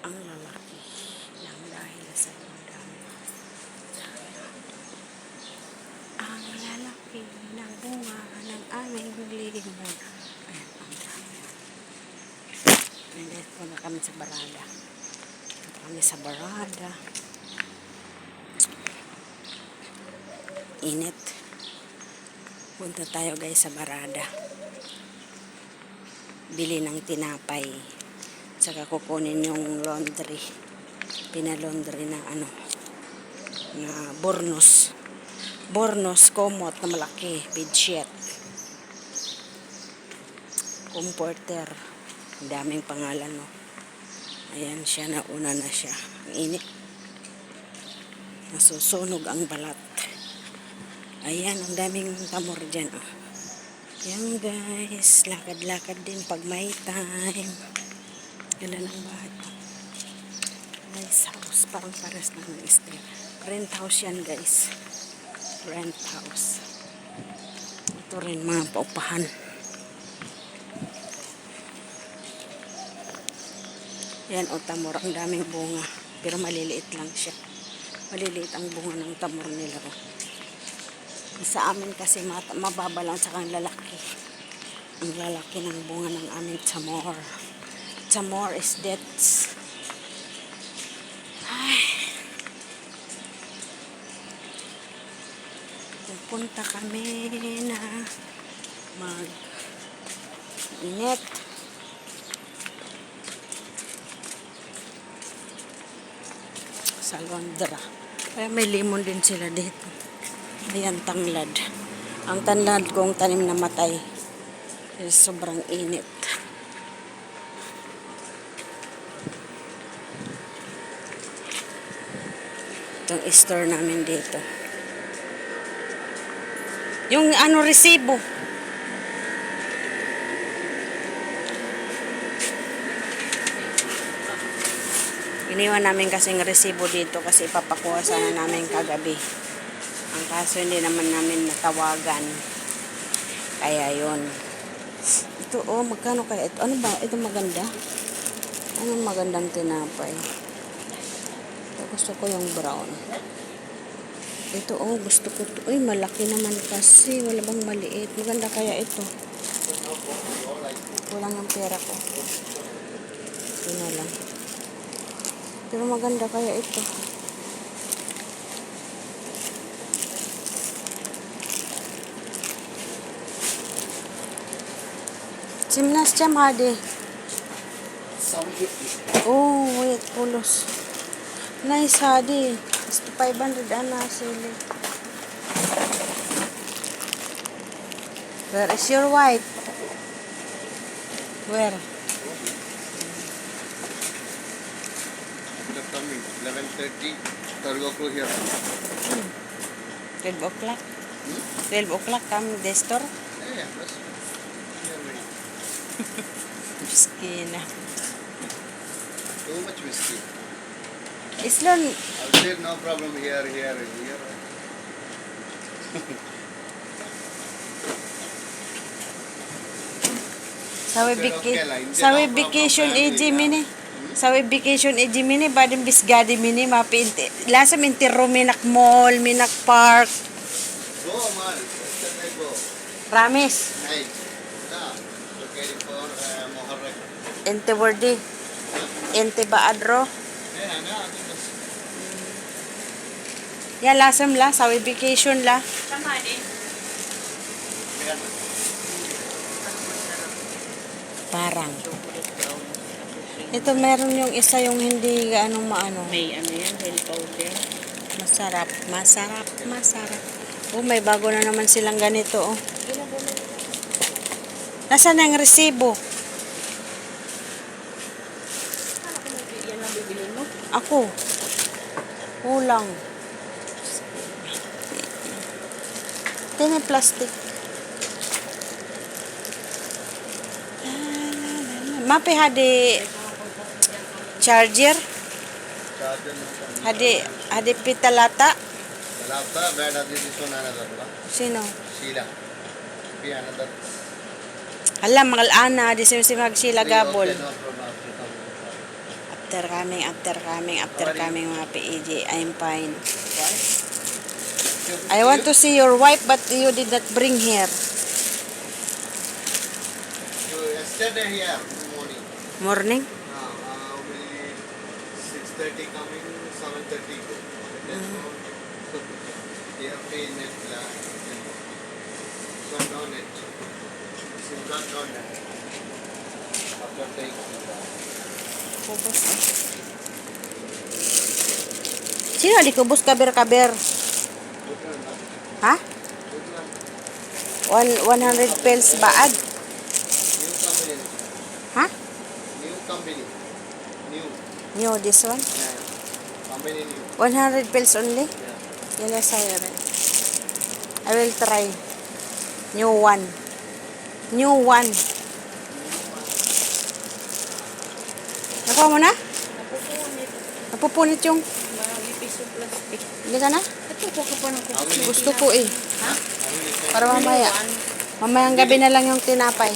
ang lalaki lang dahil sa dami. Ang lalaki ng bunga ng aming limon. Ayan, ang dami. Nandito na kami sa barada. Init. Punta tayo guys sa barada. Bili ng tinapay. Saka kukunin yung laundry. Pinalaundry na na Bornos. Bornos komot na malaki. Bedsheet. Comforter. Ang daming pangalan, no. Ayan siya, nauna na siya. Ang init. Nasusunog ang balat. Ayan, ang daming tamor dyan, oh. Ayan guys, lakad-lakad din pag may time. Ganda ng bahay. Nice house, parang pares na ng stay. Rent house yan guys. Rent house. Ito rin mga paupahan. Yan o, tamor. Ang daming bunga. Pero maliliit lang siya. Maliliit ang bunga ng tamor nila. O. Sa amin kasi mababa lang sa kang lalaki. Ang lalaki ng bunga ng aming tamor. Tamor is dates. Ay. Pupunta kami na mag-init. Sa Londra. Kaya may limon din sila dito. Ayan, tanglad. Ang tanglad kong tanim na matay. Sobrang init. Itong store namin dito. Yung resibo. Iniwan namin kasing resibo dito kasi ipapakuha sana namin kagabi. Ang kaso hindi naman namin natawagan. Kaya yun. Ito, oh, magkano kaya ito? Ano ba? Ito maganda? Anong magandang tinapay? Ito, gusto ko yung brown. Ito, oh, gusto ko ito. Uy, malaki naman kasi. Wala bang maliit? Maganda kaya ito? Kulang ang pera ko. Ito na lang. Pero maganda kaya ito. Simnas jam hadi. 750. Oh, wait, pulos. Nice hadi. 500 sili. Where is your white? Where? They're coming. 11:30. 12 o'clock here. 12 o'clock? 12 o'clock come the store? Yeah, that's here waiting. Miskina. Too much whiskey. Islon, I'll say no problem here. sawi vacation mini. Sawi vacation mini, badin bisgadi mini, mapinti. Lasam intiro minak mall, minak park. Go, man. Let's go. Ramis, Nice. Okay, for Moharrak. ente wordi. Ente baadro. Yeah, no, I think that's... Ya lasam la, sawi vacation la. Yeah. Parang. Ito meron yung isa yung hindi maano. May yan, hail powder. Masarap. Oh, may bago na naman silang ganito, oh. Nasaan ang resibo? Yan ang bibili mo? Ako. Kulang. Tini plastic. Mapi hadi charger. Hadi pitalata. Talata, bad at this one another. Sino? Sheila. Be another. Hala, mga ana, di simag sila gabol. Okay, no problem. After After coming mga PEJ, I'm fine. Why? I want to see your wife but you did not bring here. Yesterday here in the morning. Morning? Only 6:30 coming, 7:30 go. That's all. They have paid net. So no net. SIM card no net. After taking Kubos eh. Sino di kubos kaber-kaber? Ha? 100 pels baad. New company. Ha? New company. New. New, this one? Yeah. Company new. 100 pels only? Yeah. Yun na sa'yo rin. I will try. New one. New one. Nakuha mo na? Napupunit. Napupunit yung... Marami piso plastic. Hindi ka na? Ito po ka pa ng How many? Gusto ko eh. Ha? How many cents? Para mamaya. Mamayang gabi na lang yung tinapay.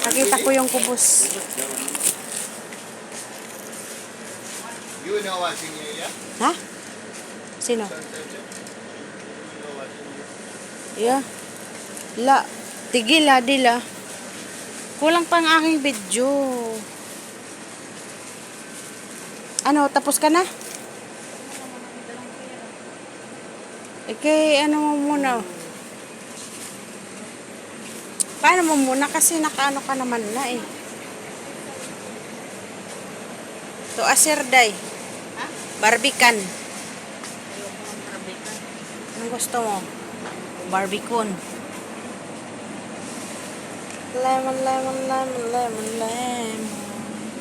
Nakita ko yung kubos. You know watching area? Ha? Sino? You know watching area? Yeah. La. Tigil ha, dila. Kulang pa ang aking video. Ano, tapos ka na? Ano mo muna? Paano mo muna? Kasi nakaano ka naman na eh. To asirday. Ha? Barbican. Ayoko ng barbican. Anong gusto mo? Barbicon. Lemon.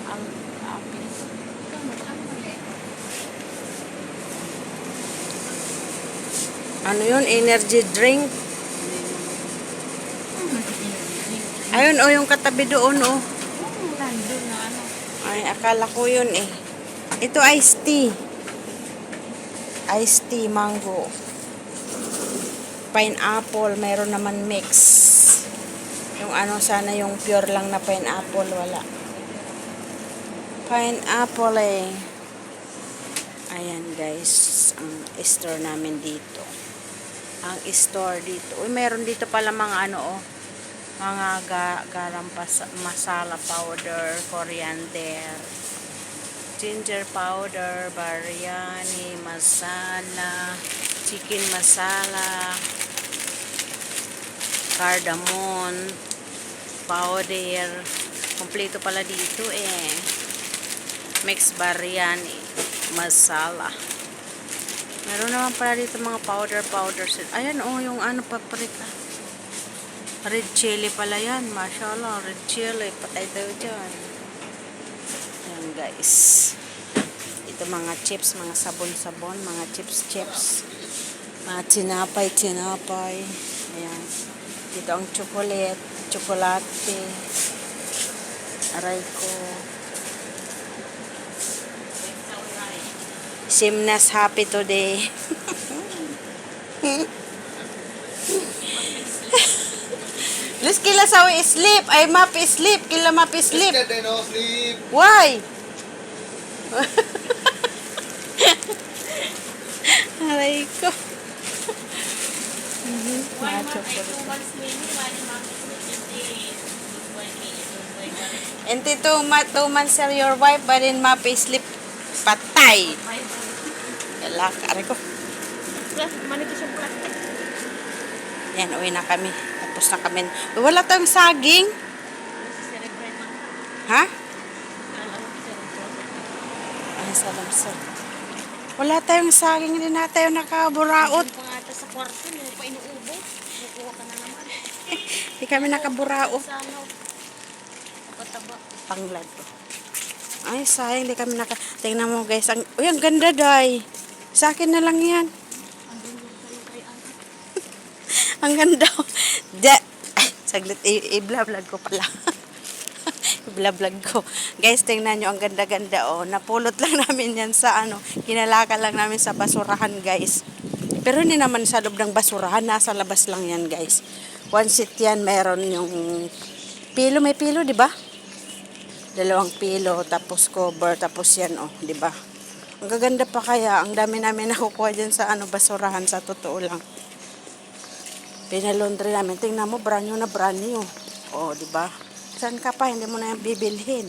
Ang apis. Ikaw magkano mali? Ano yun? Energy drink. Ayun o, yung katabi doon o. Nandun na ano. Ay, akala ko yun eh. Ito iced tea. Iced tea, mango. Pineapple, mayroon naman mix. Yung ano, sana yung pure lang na pineapple, wala. Pineapple eh. Ayan guys, ang store namin dito. Ang store dito. Uy, meron dito pala mga ano oh. Mga garam masala powder, coriander, ginger powder, biryani masala, chicken masala, cardamom powder. Kompleto pala dito eh. Mixed biryani masala. Meron naman pala dito mga powder. Ayan oh, yung ano, paprika. Red chili pala yan. Mashallah, red chili. Patay tayo dyan. Ayan guys. Ito mga chips, mga sabon-sabon, mga chips. Mga tinapay. Ayan. Dito ang tsokolate. Aray ko. Simnas happy today. Let's kila sawi sleep. I map sleep. Kila map sleep. Yesterday no sleep. Why? Aray ko. Why not ay 2 months mini? Why not hindi? And 2 months sir your wife but in map sleep patay. Galak. Aray ko. Manito siya plastic. Yan, uwi na kami. Tapos na kami. Uy, wala tayong saging. Celebrate man. Ha? Celebrate. Ay, salam sir. Wala tayong saging. Hindi na tayo nakaburaot. Kung ata sa kwarto, hindi mo pa inuubo. Kukuha ka na naman. Hindi kami nakaburaot. Sa ano? Kapataba. Panglad to. Ay, sayang. Hindi kami naka... Tingnan mo guys. Uy, ang ganda day. Sa akin na lang yan. Ang ganda kayo kay Ana. Ang ganda. Ay, saglit. I-vlog ko pala. I-vlog ko. Guys, tingnan nyo. Ang ganda-ganda. Oh. Napulot lang namin yan sa ano. Kinalaka lang namin sa basurahan, guys. Pero hindi naman sa loob ng basurahan. Nasa labas lang yan, guys. One seat yan. Meron yung pilo. May pilo, di ba? Dalawang pilo, tapos cover, tapos yan, oh, di ba? Ang gaganda pa kaya. Ang dami namin nakukuha dyan sa basurahan, sa totoo lang. Pinalondry namin. Tingnan mo, brand new na brand new. Oh, di ba? Saan ka pa? Hindi mo na yan bibilhin.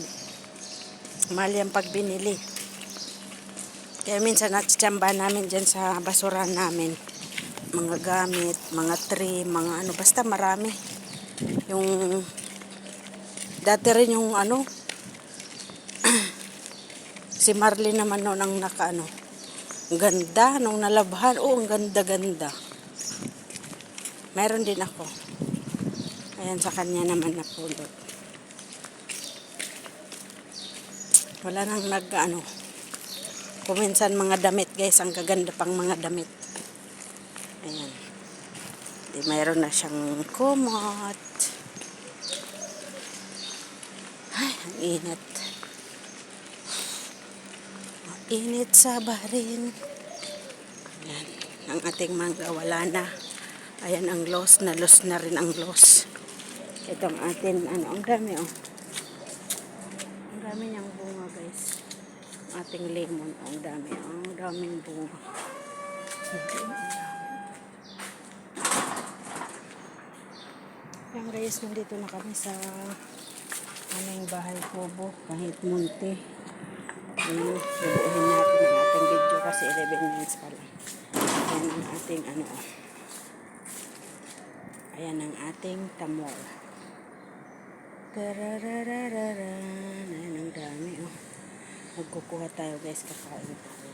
Mahal yan pag binili. Kaya minsan natitsamba namin dyan sa basurahan namin. Mga gamit, mga tray, mga ano, basta marami. Yung, dati rin yung si Marlene naman noon ang ang ganda nung nalabhan. Oh, ang ganda-ganda. Meron din ako. Ayan, sa kanya naman napulot. Wala nang kuminsan mga damit guys, ang gaganda pang mga damit. Ayan. Di, mayroon na siyang kumot. Ay, ang init. Ang init sa barin. Ayan. Ang ating mangga wala na. Ayan ang loss na rin ang loss. Ito ang atin, ang dami oh. Ang dami niyang bunga guys. Ang ating lemon, ang dami. Ang daming bunga. Yan guys, nandito na kami sa aming bahay kubo. Kahit munti. Ayun, bubuuhin natin ang ating video kasi 11 minutes pa lang. Ayan ang ating Ayan ang ating tamor. Tarararararan. Ayan ang dami oh. Magkukuha tayo guys, kakain tayo.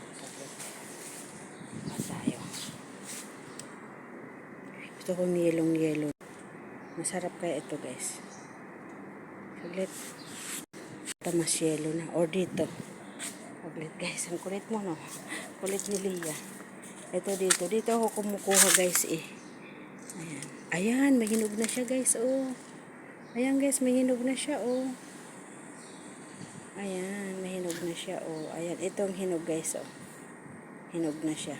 Kuha tayo. Gusto kong yelong-yelo. Masarap kaya ito guys. Saglit. Ito mas yelo na. Or dito. Saglit guys. Ang kulit mo no. Kulit ni Lia. Ito dito. Dito ako kumukuha guys eh. Ayan. Ayan. May hinog na siya guys. Oh. Ayan guys. May hinog na siya oh. Ayan. May hinog na siya oh. Ayan. Itong hinog guys oh. Hinog na siya.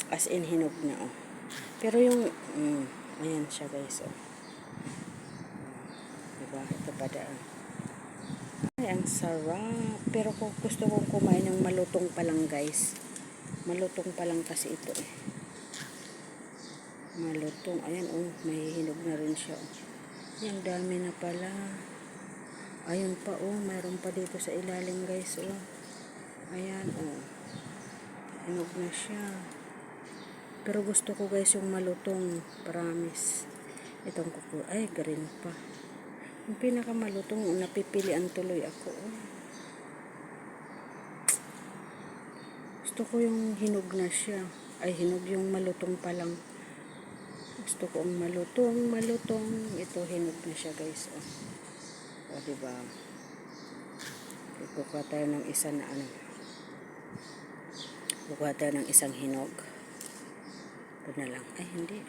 As in hinog na oh. Pero yung ayan siya guys oh. Diba? Ito pa daan. Ay, ang sarap. Pero kung gusto kong kumain ng malutong pa lang guys. Malutong pa lang kasi ito eh. Malutong. Ayan oh. May hinog na rin siya oh. Ayan, dami na pala. Ayun pa oh. Mayroon pa dito sa ilalim guys oh. Ayan oh. Hinog na siya. Pero gusto ko guys yung malutong, promise. Itong kuko, ay green pa. Yung pinakamalutong, napipilian tuloy ako. Oh. Gusto ko yung hinog na siya. Ay, hinog yung malutong pa lang. Gusto ko ang malutong. Ito, hinog na siya guys. Oh. O, diba? Kukuha tayo ng isa na Kukuha tayo ng isang hinog. Ito na lang. Ay, hindi.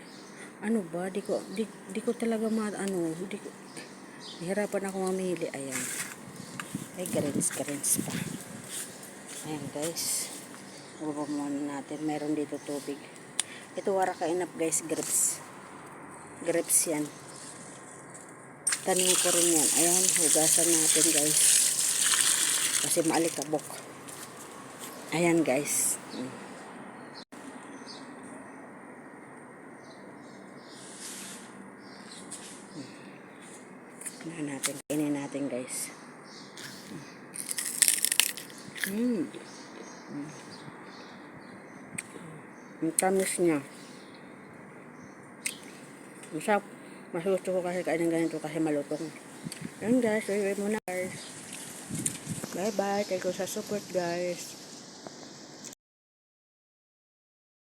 Ano ba? Di ko talaga hihirapan ako mamili. Ayan. Ay, greens pa. Ayan, guys. Ubaba muna natin. Meron dito tubig. Ito, wara kainap, guys. Grapes yan. Tanim ko rin yan. Ayan, hugasan natin, guys. Kasi maalikabok. Ayan, guys. Kainin natin guys. Ang tamis niya. Masarap. Mas gusto ko kasi kainin ganito kasi malutong. Yan guys. Bye muna guys. Bye bye. Thank you sa support guys.